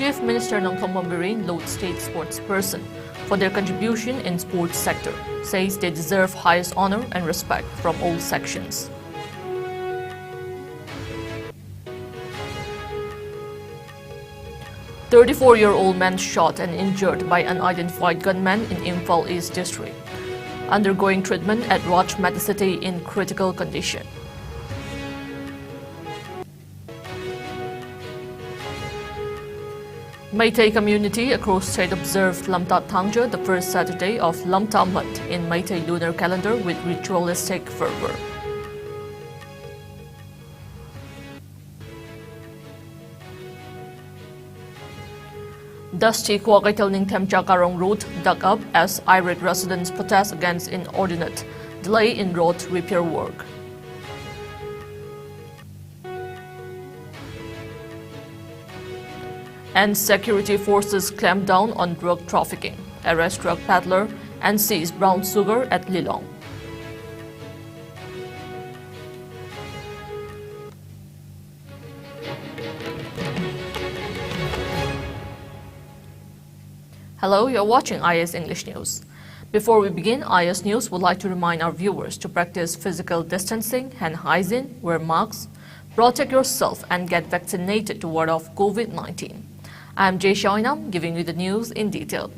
Chief Minister ng Tomambirin loads state sportsperson for their contribution in sports sector, says they deserve highest honor and respect from all sections. A 34-year-old man shot and injured by unidentified gunman in Imphal East District, undergoing treatment at Roch Medicity in critical condition. Meitei community across state observed Lamta Thangja, the first Saturday of Lamta month in Meitei lunar calendar, with ritualistic fervor. Dusty Kwakaital Ningtem Chakarong road dug up as irate residents protest against inordinate delay in road repair work. And security forces clamp down on drug trafficking, arrest drug peddler and seize brown sugar at Lilong. Hello, you're watching IS English News. Before we begin, IS News would like to remind our viewers to practice physical distancing, hand hygiene, wear masks, protect yourself and get vaccinated to ward off COVID-19. I'm JESSIA OINAM giving you the news in detail.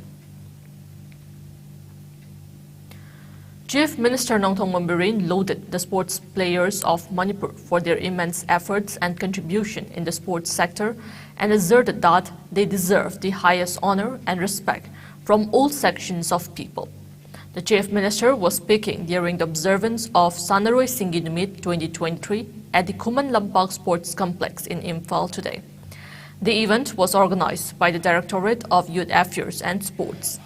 Chief Minister Nongthong Mambirin lauded the sports players of Manipur for their immense efforts and contribution in the sports sector and asserted that they deserve the highest honor and respect from all sections of people. The Chief Minister was speaking during the observance of Sanaroy Singgi Numit 2023 at the Kuman Lampak Sports Complex in Imphal today. The event was organized by the Directorate of Youth Affairs and Sports.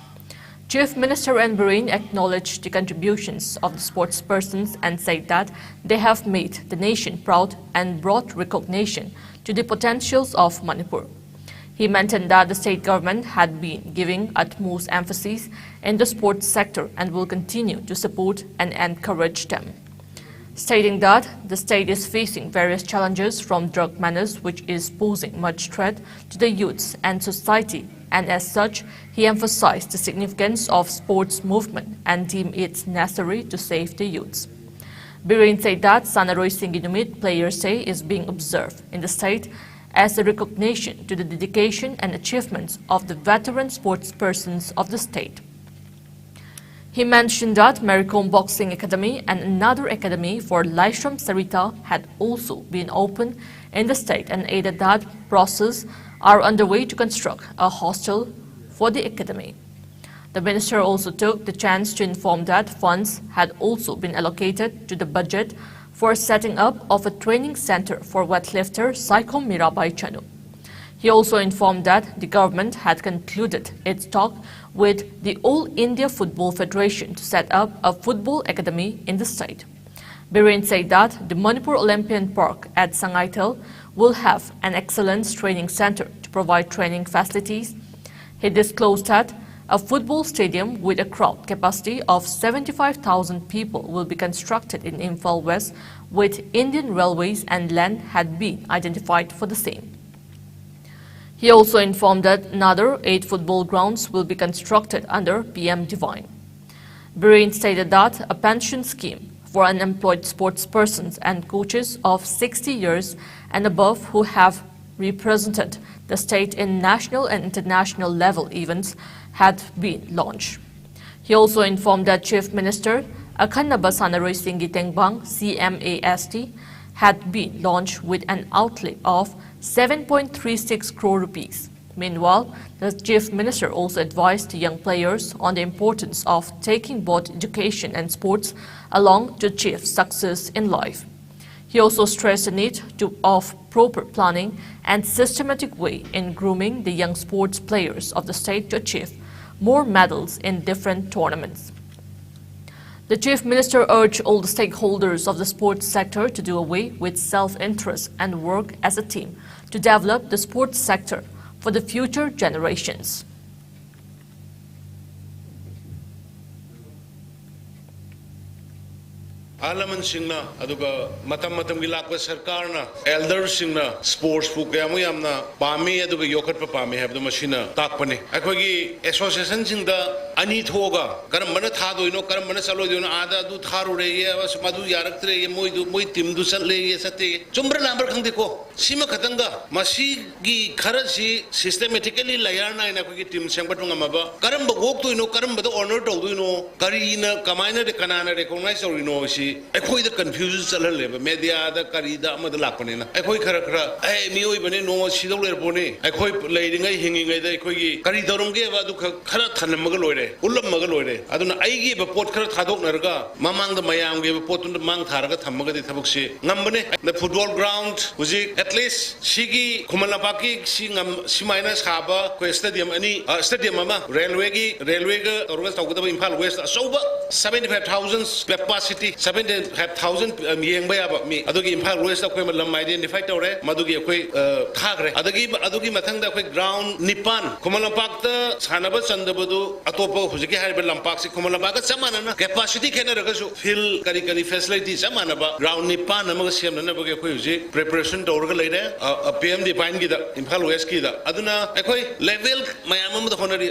Chief Minister Mambirin acknowledged the contributions of the sportspersons and said that they have made the nation proud and brought recognition to the potentials of Manipur. He maintained that the state government had been giving utmost emphasis in the sports sector and will continue to support and encourage them, stating that the state is facing various challenges from drug menace, which is posing much threat to the youths and society, and as such, he emphasized the significance of sports movement and deemed it necessary to save the youths. Biren said that Sanaroy Singgi Numit Players' Day is being observed in the state as a recognition to the dedication and achievements of the veteran sportspersons of the state. He mentioned that Maricom Boxing Academy and another academy for Laishram Sarita had also been opened in the state and added that process are underway to construct a hostel for the academy. The minister also took the chance to inform that funds had also been allocated to the budget for setting up of a training center for weightlifter Iscom Mirabai Chanu. He also informed that the government had concluded its talk with the All India Football Federation to set up a football academy in the state. Biren said that the Manipur Olympian Park at Sangaitel will have an excellence training center to provide training facilities. He disclosed that a football stadium with a crowd capacity of 75,000 people will be constructed in Imphal West, with Indian Railways and land had been identified for the same. He also informed that another 8 football grounds will be constructed under PM Divine. Biren stated that a pension scheme for unemployed sportspersons and coaches of 60 years and above who have represented the state in national and international level events had been launched. He also informed that Chief Minister Akhanaba Sanaroy Singgi Tengbang CMAST had been launched with an outlay of 7.36 crore rupees. Meanwhile, the Chief Minister also advised the young players on the importance of taking both education and sports along to achieve success in life. He also stressed the need of proper planning and systematic way in grooming the young sports players of the state to achieve more medals in different tournaments. The Chief Minister urged all the stakeholders of the sports sector to do away with self-interest and work as a team to develop the sports sector for the future generations. Alaman singna aduga matam gilakwa sarkarna elders singna sports pu kayamu yamna pami aduga yokat pa pami habdu machina takpane akogi association singda ani thoga karam mana thado ino karam mana chalo dino ada du tharu re ye bas madu yaraktre ye moi tim du sal le ye sate chumbra number khang deko sima khatanga masi gi kharasi systematically layarna ina kogi tim sangpatunga maba karam bogok to ino karam bado honor to du ino karina kamaina de kanana recognize or ino si akhoi da confusion chalal le media da karida amad lakpane na akhoi khara ai mioi bane no sidol le bone akhoi leiringai hingingai da akhoi gi kari dorongge ba du khara thanamaga loire ullamaga loire aduna aigi ba pot khara thadok narga mamang da mayam ge ba pot mang tharaga thamaga di thabuk se ngambane the football ground huji at least sigi khumalapaki simaina saba ko stadium ani stadium ama railway ga orga tawgada Imphal West asoba 75,000 capacity 75,000 yengba ya ba mi adogi Imphal West ko malam identify tawre madugi ko thagre adogi mathang da ko ground nipan khumalampak ta sanaba chandabadu atopa hujiki harba lampak si khumalampak chamana na capacity khena raga su field kari facility chamana ba ground nipan amaga semna na ba ko huji preparation tawrga leire PM define gi da Imphal West ki da aduna ko level mayam da honari.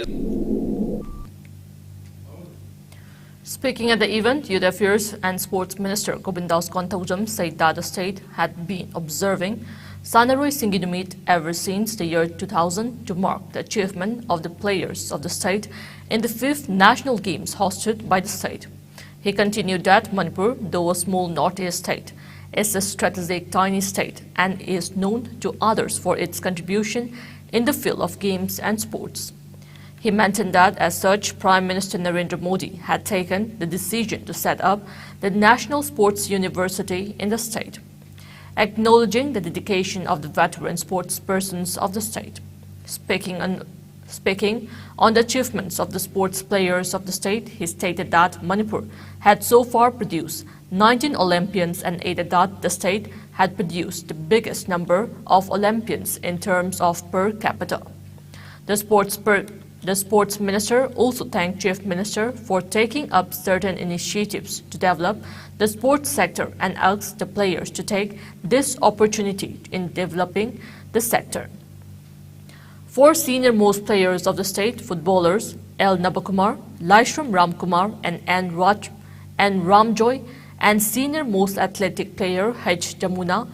Speaking at the event, Youth Affairs and Sports Minister Govindas Kontaujam said that the state had been observing Sanaroi Singidumit ever since the year 2000 to mark the achievement of the players of the state in the 5th National Games hosted by the state. He continued that Manipur, though a small northeast state, is a strategic tiny state and is known to others for its contribution in the field of games and sports. He maintained that, as such, Prime Minister Narendra Modi had taken the decision to set up the National Sports University in the state, acknowledging the dedication of the veteran sports persons of the state. Speaking on the achievements of the sports players of the state, he stated that Manipur had so far produced 19 Olympians and added that the state had produced the biggest number of Olympians in terms of per capita. The sports minister also thanked Chief Minister for taking up certain initiatives to develop the sports sector and asked the players to take this opportunity in developing the sector. 4 senior-most players of the state, footballers L. Nabakumar, Laishram Ramkumar, and N. Ramjoy, and senior-most athletic player H. Jamuna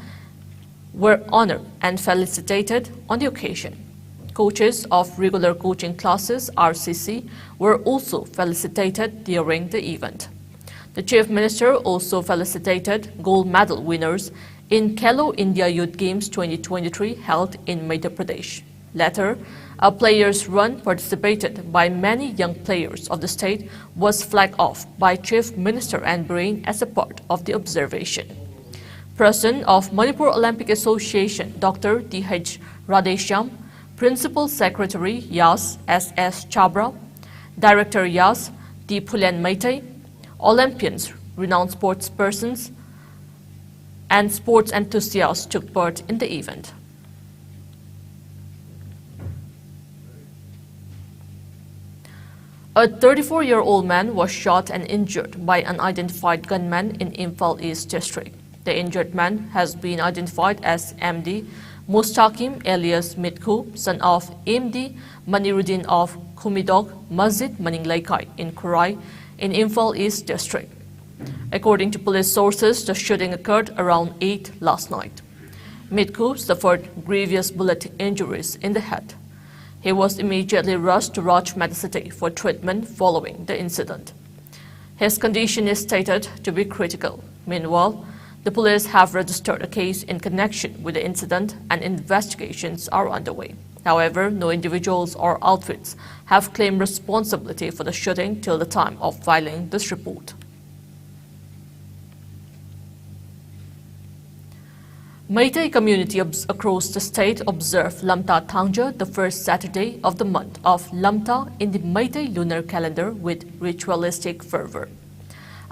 were honored and felicitated on the occasion. Coaches of regular coaching classes, RCC, were also felicitated during the event. The Chief Minister also felicitated gold medal winners in Khelo India Youth Games 2023 held in Madhya Pradesh. Later, a players' run participated by many young players of the state was flagged off by Chief Minister N. Biren as a part of the observation. President of Manipur Olympic Association, Dr. D.H. Radheshyam, Principal Secretary Yas S.S. Chabra, Director Yas D. Phulen Maitai, Olympians, renowned sports persons, and sports enthusiasts took part in the event. A 34-year-old man was shot and injured by unidentified gunmen in Imphal East District. The injured man has been identified as MD Mustaqim alias Mitku, son of MD Maniruddin of Kumidog Masjid Maninglaikai in Kurai in Imphal East District. According to police sources, the shooting occurred around 8 last night. Mitku suffered grievous bullet injuries in the head. He was immediately rushed to Raj Medicity for treatment following the incident. His condition is stated to be critical. Meanwhile, the police have registered a case in connection with the incident and investigations are underway. However, no individuals or outfits have claimed responsibility for the shooting till the time of filing this report. Meitei community across the state observe Lamta Thangja, the first Saturday of the month of Lamta in the Meitei lunar calendar, with ritualistic fervor.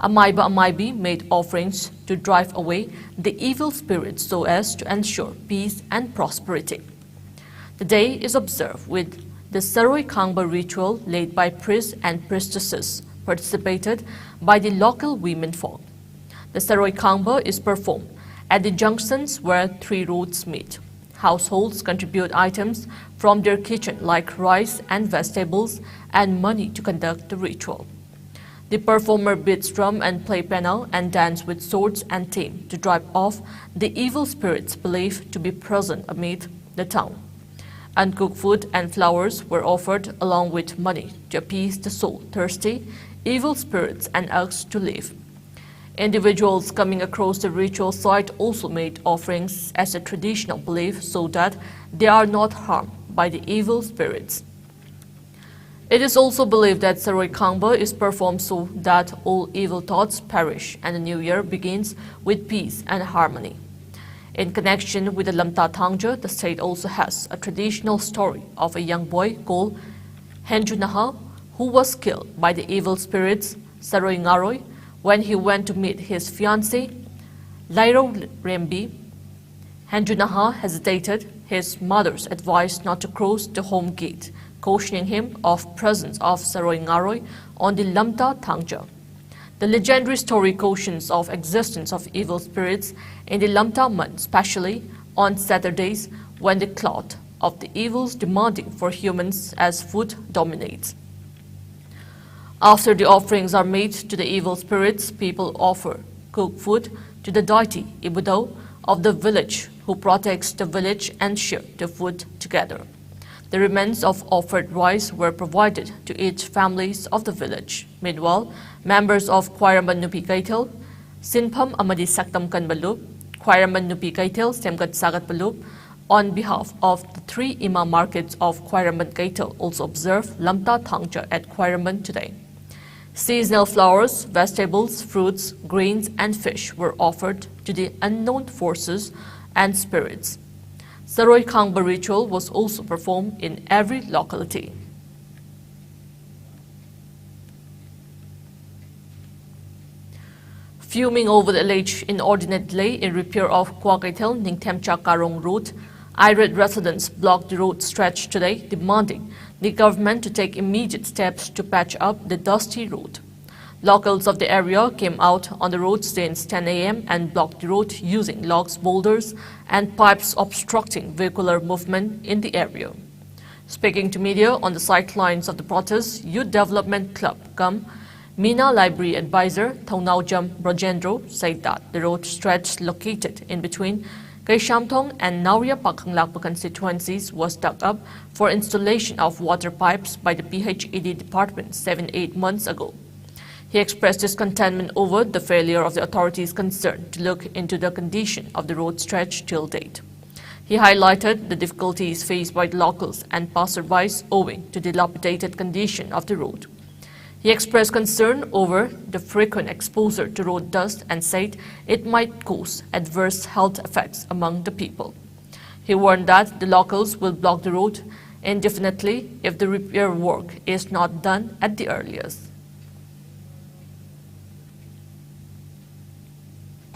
Amaiba Amaibi made offerings to drive away the evil spirits so as to ensure peace and prosperity. The day is observed with the Saroi Kangba ritual led by priests and priestesses, participated by the local women folk. The Saroi Khangba is performed at the junctions where three roads meet. Households contribute items from their kitchen like rice and vegetables and money to conduct the ritual. The performer beats drum and play piano and dance with swords and team to drive off the evil spirits believed to be present amid the town. Uncooked food and flowers were offered along with money to appease the soul-thirsty evil spirits and asked to leave. Individuals coming across the ritual site also made offerings as a traditional belief so that they are not harmed by the evil spirits. It is also believed that Saroi Khangba is performed so that all evil thoughts perish and the new year begins with peace and harmony. In connection with the Lamta Thangja, the state also has a traditional story of a young boy called Henjunaha who was killed by the evil spirits Saroi Ngaroi when he went to meet his fiancée, Lairo Rembi. Henjunaha hesitated his mother's advice not to cross the home gate, cautioning him of presence of Saroi Ngaroi on the Lamta Thangja. The legendary story cautions of existence of evil spirits in the Lamta month, especially on Saturdays when the cloud of the evils demanding for humans as food dominates. After the offerings are made to the evil spirits, people offer cooked food to the deity Ibudo of the village who protects the village and share the food together. The remains of offered rice were provided to each families of the village. Meanwhile, members of Khwairaman Nupi Kaitel, Sinpham Amadi Saktam Kanbalup, Khwairaman Nupi Kaitel, Semgat Sagat Balup, on behalf of the three Imam markets of Khwairaman Kaitel also observe Lamta Thangja at Khwairaman today. Seasonal flowers, vegetables, fruits, grains and fish were offered to the unknown forces and spirits. Saroi Khangba ritual was also performed in every locality. Fuming over the alleged inordinate delay in repair of Kwakaitel Ningthemcha Karong road, irate residents blocked the road stretch today, demanding the government to take immediate steps to patch up the dusty road. Locals of the area came out on the road since 10 a.m. and blocked the road using logs, boulders, and pipes obstructing vehicular movement in the area. Speaking to media on the sidelines of the protest, Youth Development Club Mina Library Advisor Thaunaujam Brajendro said that the road stretch located in between Kaishamthong and Nauria Pakhanglakpa constituencies was dug up for installation of water pipes by the PHED department 7-8 months ago. He expressed discontentment over the failure of the authorities concerned to look into the condition of the road stretch till date. He highlighted the difficulties faced by the locals and passersby owing to the dilapidated condition of the road. He expressed concern over the frequent exposure to road dust and said it might cause adverse health effects among the people. He warned that the locals will block the road indefinitely if the repair work is not done at the earliest.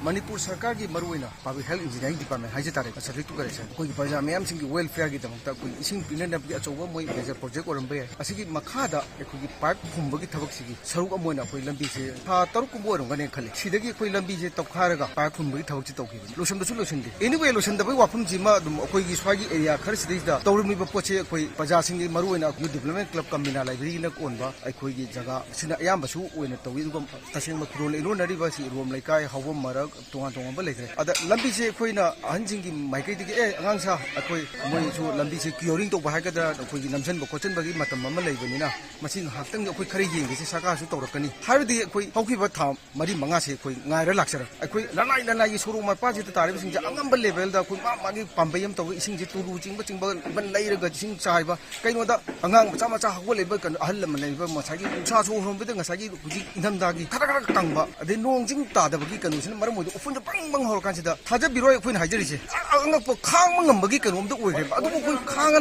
Manipur Sarkar ki maruina public health engineering department haje tare service to correction koi praja mayam sing welfare gi tamta koi ising pinan bi achoba moi major project orambe asigi makhada ekoi pipe phumba gi thabak sigi saruk amoina koi lambi se tha taruk ko oram gane khale sidagi koi lambi je tokkhara ga pipe phumba gi thabak chi tokhi losham da su losham de anyway losham da bai wafum ji ma dum koi gi swagi area khar sidai da tawrumi ba poche koi praja sing gi maruina youth development club kamina library na konba aikoi gi jaga sina ayam basu oina tawi dum taseng ma kurol ino nari ba si rom laikai hawam marak tonga tonga ba lekre ada lambi se khoina ahanjing gi maikai digi angang sa akoi moi su lambi se curing to ba ha ga da akoi gi namsan ba kochen ba gi matam ma leibani na masing haktang akoi khari yeng gi se saka su tawrakani hardi akoi hauki ba tham mari manga se akoi ngai ra laksara akoi lanai gi suru ma pa ji ta tare sing ja angam ba level da akoi ma gi pambayam to ising ji turu ching ba ban lai ra ga sing chai ba kai no da angang ma cha hagwa level kan ahal lam lai ba ma sa gi cha so hom bi da nga sa gi ji indam da gi khara tang ba ade nong jing ta da ba gi kanu sin maram mo ofun bang bang hor kan sida thaja biroi khoin haijari se angak po khang mangam bagi kanom da oigre adu ko khang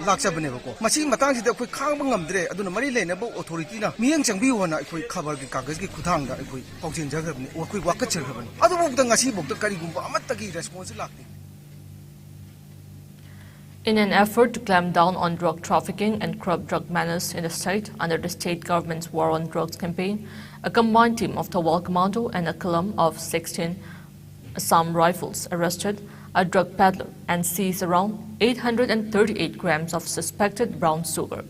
laksa bane ko masi matang sida khoi khang mangam dre adu na mari leina bo authority na miyang changbi hona khoi khabar gi kagaz gi khuthang da khoi pauchen jagrabni o khoi wakat chergrabni adu bo da ngasi bo da kari gumba amatta gi response lakti. In an effort to clamp down on drug trafficking and curb drug menace in the state under the state government's war on drugs campaign, a combined team of Thawal Commando and a column of 16 Assam Rifles arrested a drug peddler and seized around 838 grams of suspected brown sugar.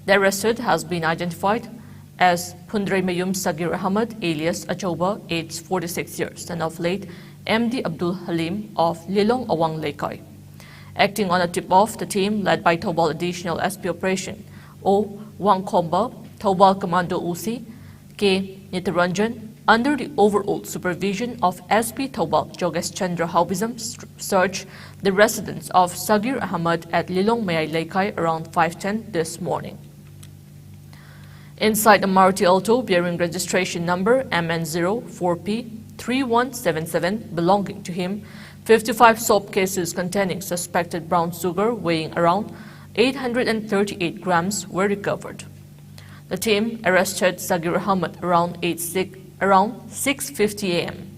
The arrested has been identified as Pundre Mayum Sagir Ahmad alias Achoba, aged 46 years, and of late MD Abdul Halim of Lilong Awang Lekai. Acting on a tip-off, the team, led by Thawal Additional SP Operation O Wangkomba, Thawal Commando Usi, K. Nitaranjan, under the overall supervision of SP Thawal Jogesh Chandra Haubism, searched the residence of Sagir Ahmad at Lilong Mayai Lekai around 5:10 this morning. Inside a Maruti Alto bearing registration number MN04P3177 belonging to him, 55 soap cases containing suspected brown sugar weighing around 838 grams were recovered. The team arrested Sagir Ahmad around 6:50 a.m.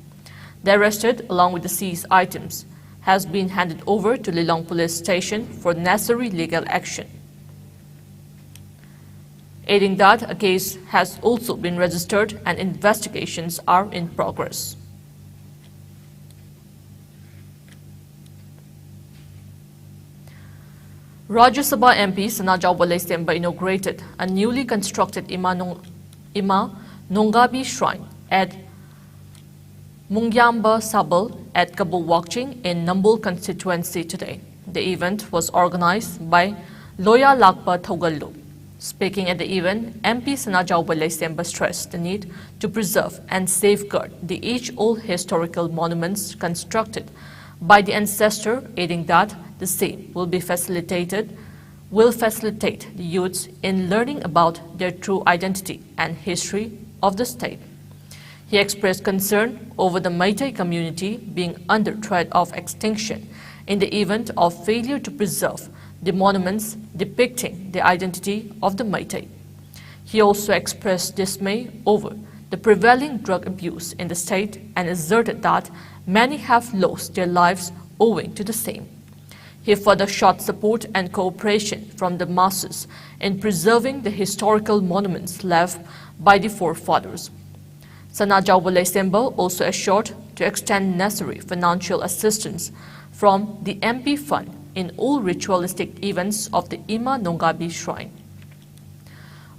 The arrested, along with the seized items, has been handed over to Lilong Police Station for necessary legal action. Aiding that, a case has also been registered and investigations are in progress. Rajya Sabha MP Sanajau Balaisemba inaugurated a newly constructed Ima Nongabi Shrine at Mungyamba Sabal at Kabul Wakching in Nambul constituency today. The event was organized by Loya Lakpa Thogallu. Speaking at the event, MP Sanajau Balaisemba stressed the need to preserve and safeguard the age-old historical monuments constructed by the ancestor, aiding that the same will facilitate the youths in learning about their true identity and history of the state. He expressed concern over the Meitei community being under threat of extinction in the event of failure to preserve the monuments depicting the identity of the Meitei. He also expressed dismay over the prevailing drug abuse in the state and asserted that many have lost their lives owing to the same. He further sought support and cooperation from the masses in preserving the historical monuments left by the forefathers. Sanajau Balaisemba also assured to extend necessary financial assistance from the MP Fund in all ritualistic events of the Ima Nongabi Shrine.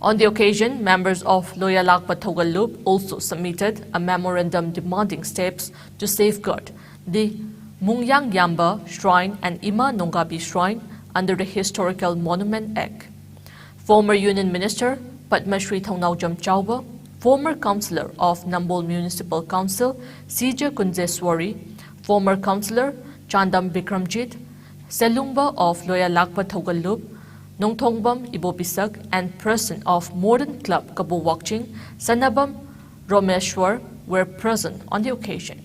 On the occasion, members of Loya Lakpa Thogallup also submitted a memorandum demanding steps to safeguard the Mungyang Yamba Shrine and Ima Nongabi Shrine under the Historical Monument Act. Former Union Minister Padma Shri Thongnaujam Chauba, former Councillor of Nambol Municipal Council Sija Kunjeswari, former Councillor Chandam Bikramjit, Selungba of Loya Lakpa Thogallup, Nongthongbam Ibopisak, and President of Modern Club Kabul Wakching, Sanabam Romeshwar, were present on the occasion.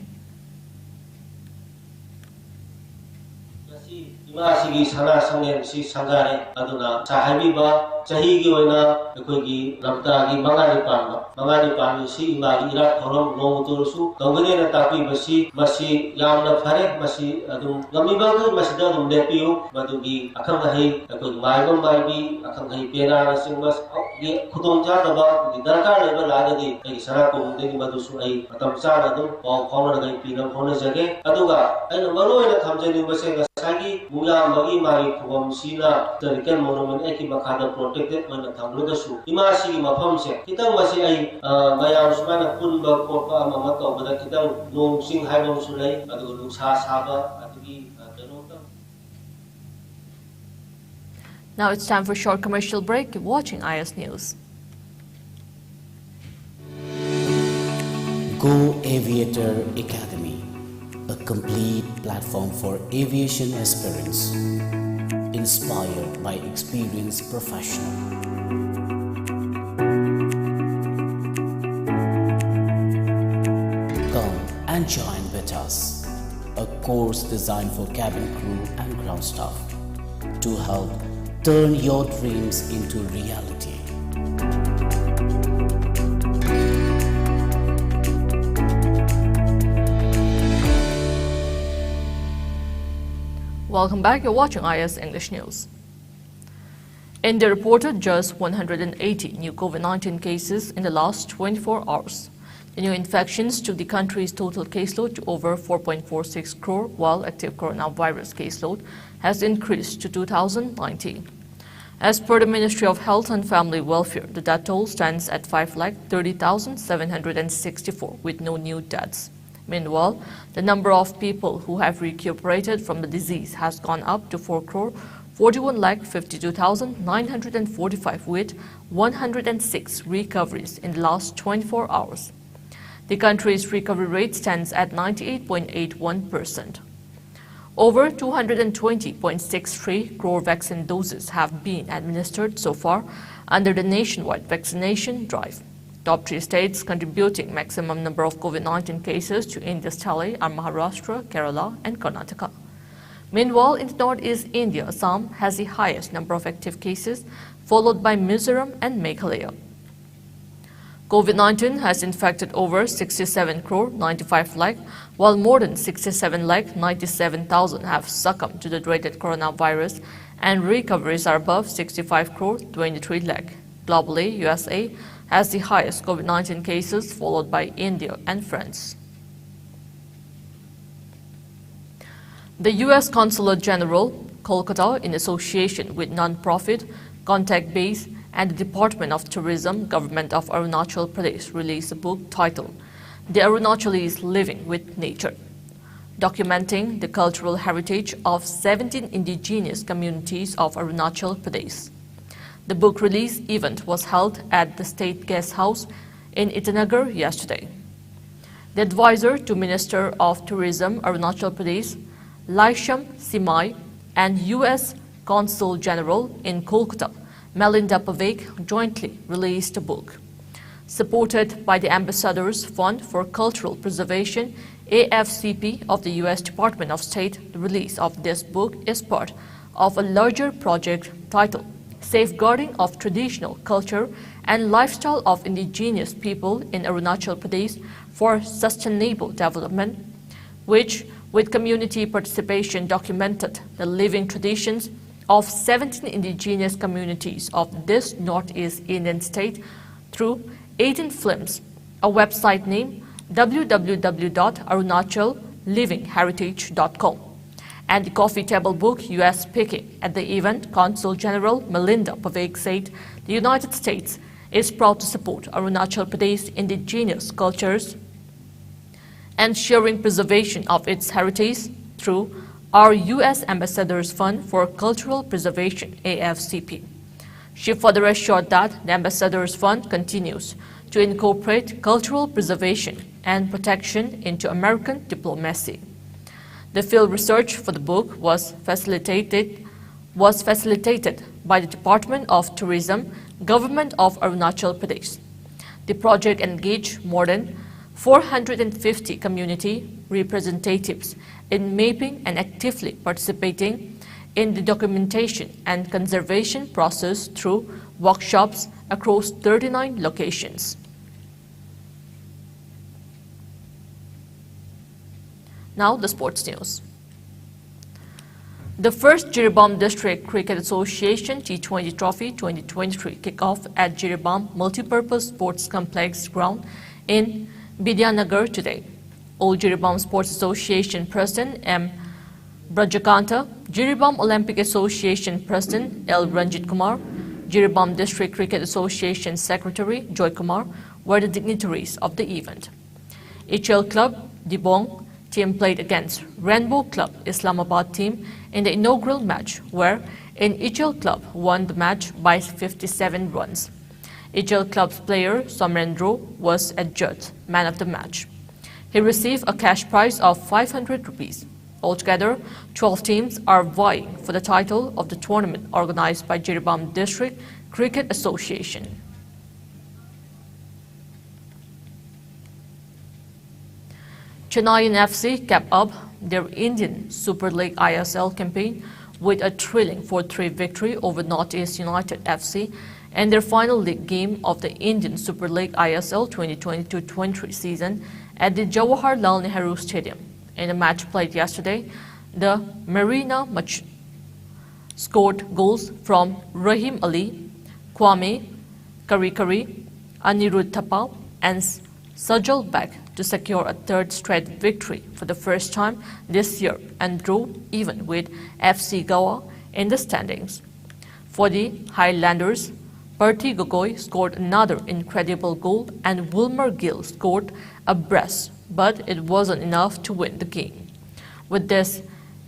Imasi sana sangen si sangare aduna sahabiba Cahigi oina ekoi lamta gi mangani pan si imagi ira thorom nomutursu tawgane na tapi masi yamna phare masi adum gamiba ko masida dum lepiu madugi akhang hai ekoi maibam maibi akhang hai pera na singmas gi khudong ja daba gi darkar leba lagadi ai sara ko deni madusu ai atam sa adum paw khawna gai pinam khawna jage aduga ai maro ina thamjani base sagi muya magi mari khobam sina historical monument eki bakada protected mana thamlo su imasi mafam se kitang masi ai mayam sumana punba kopa mama to bada kitang long sing haibam sulai adu lu sa saba adugi denota. Now it's time for a short commercial break. Keep watching IS News. Go Aviator Academy, a complete platform for aviation aspirants, inspired by experienced professionals. Come and join with us, a course designed for cabin crew and ground staff to help turn your dreams into reality. Welcome back. You're watching IS English News. India reported just 180 new COVID-19 cases in the last 24 hours. The new infections took the country's total caseload to over 4.46 crore, while active coronavirus caseload has increased to 2,019. As per the Ministry of Health and Family Welfare, the death toll stands at 5,30,764 with no new deaths. Meanwhile, the number of people who have recuperated from the disease has gone up to 4,41,52,945 with 106 recoveries in the last 24 hours. The country's recovery rate stands at 98.81%. Over 220.63 crore vaccine doses have been administered so far under the nationwide vaccination drive. Top 3 states contributing maximum number of COVID-19 cases to India's tally are Maharashtra, Kerala, and Karnataka. Meanwhile, in northeast India, Assam has the highest number of active cases, followed by Mizoram and Meghalaya. COVID-19 has infected over 67 crore 95 lakh, while more than 67 lakh 97,000 have succumbed to the dreaded coronavirus, and recoveries are above 65 crore 23 lakh. Globally, USA has the highest COVID-19 cases, followed by India and France. The U.S. Consulate General, Kolkata, in association with non-profit Contact Base and the Department of Tourism, Government of Arunachal Pradesh, released a book titled The Arunachalis Living with Nature, documenting the cultural heritage of 17 indigenous communities of Arunachal Pradesh. The book release event was held at the State Guest House in Itanagar yesterday. The advisor to Minister of Tourism, Arunachal Pradesh, Laisham Simai, and U.S. Consul General in Kolkata, Melinda Pavek, jointly released a book. Supported by the Ambassador's Fund for Cultural Preservation, AFCP of the U.S. Department of State, the release of this book is part of a larger project titled Safeguarding of Traditional Culture and Lifestyle of Indigenous People in Arunachal Pradesh for Sustainable Development, which, with community participation, documented the living traditions of 17 indigenous communities of this northeast Indian state through 18 films, a website named www.arunachalllivingheritage.com, and the coffee table book U.S. Speaking. At the event, Consul General Melinda Pavek said the United States is proud to support Arunachal Pradesh indigenous cultures and ensuring preservation of its heritage through our U.S. Ambassador's Fund for Cultural Preservation, AFCP. She further assured that the Ambassador's Fund continues to incorporate cultural preservation and protection into American diplomacy. The field research for the book was facilitated by the Department of Tourism, Government of Arunachal Pradesh. The project engaged more than 450 community representatives in mapping and actively participating in the documentation and conservation process through workshops across 39 locations. Now the sports news. The first Jiribam District Cricket Association T20 Trophy 2023 kick-off at Jiribam Multipurpose Sports Complex ground in Bidyannagar today. Old Jiribam Sports Association President M. Brajakanta, Jiribam Olympic Association President L. Ranjit Kumar, Jiribam District Cricket Association Secretary Joy Kumar were the dignitaries of the event. HL Club Dibong team played against Rainbow Club Islamabad team in the inaugural match, where HL Club won the match by 57 runs. HL Club's player Somrendro was adjudged man of the match. He received a cash prize of 500 rupees. Altogether, 12 teams are vying for the title of the tournament organized by Jiribam District Cricket Association. Chennai FC kept up their Indian Super League ISL campaign with a thrilling 4-3 victory over Northeast United FC in their final league game of the Indian Super League ISL 2022-23 season at the Jawaharlal Nehru Stadium. In a match played yesterday, The Marina scored goals from Rahim Ali, Kwame Karikari, Anirudh Thapal, and Sajal Beg to secure a third straight victory for the first time this year and drew even with FC Goa in the standings. For the Highlanders, Perthi Gogoi scored another incredible goal and Wilmer Gill scored a brace, but it wasn't enough to win the game. With this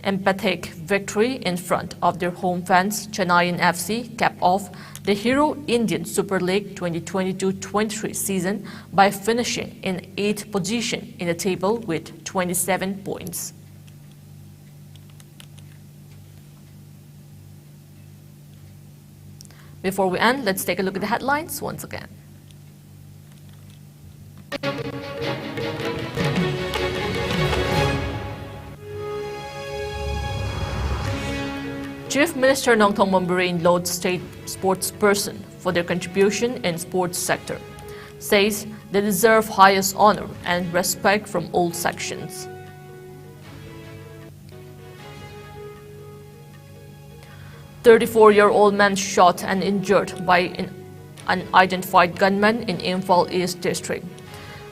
emphatic victory in front of their home fans, Chennaiyin FC capped off the Hero Indian Super League 2022-23 season by finishing in 8th position in the table with 27 points. Before we end, let's take a look at the headlines once again. Chief Minister Nongthong Mombarin lauds state sportsperson for their contribution in sports sector, says they deserve highest honor and respect from all sections. A 34-year-old man shot and injured by an unidentified gunman in Imphal East District,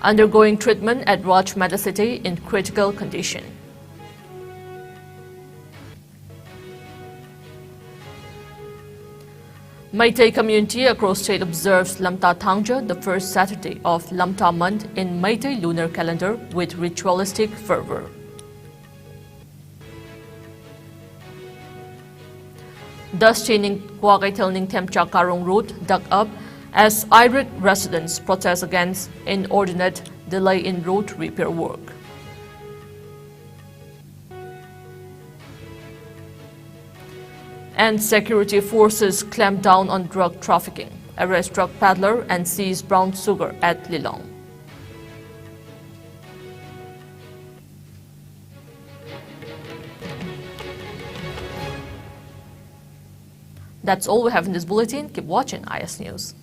undergoing treatment at Raj Medicity in critical condition. Meitei community across state observes Lamta Thangja, the first Saturday of Lamta month in Meitei lunar calendar, with ritualistic fervor. Thus, chaining Kwakai Ning Temcha Karong Road dug up as irate residents protest against inordinate delay in road repair work. And security forces clamp down on drug trafficking, arrest drug peddler and seize brown sugar at Lilong. That's all we have in this bulletin. Keep watching IS News.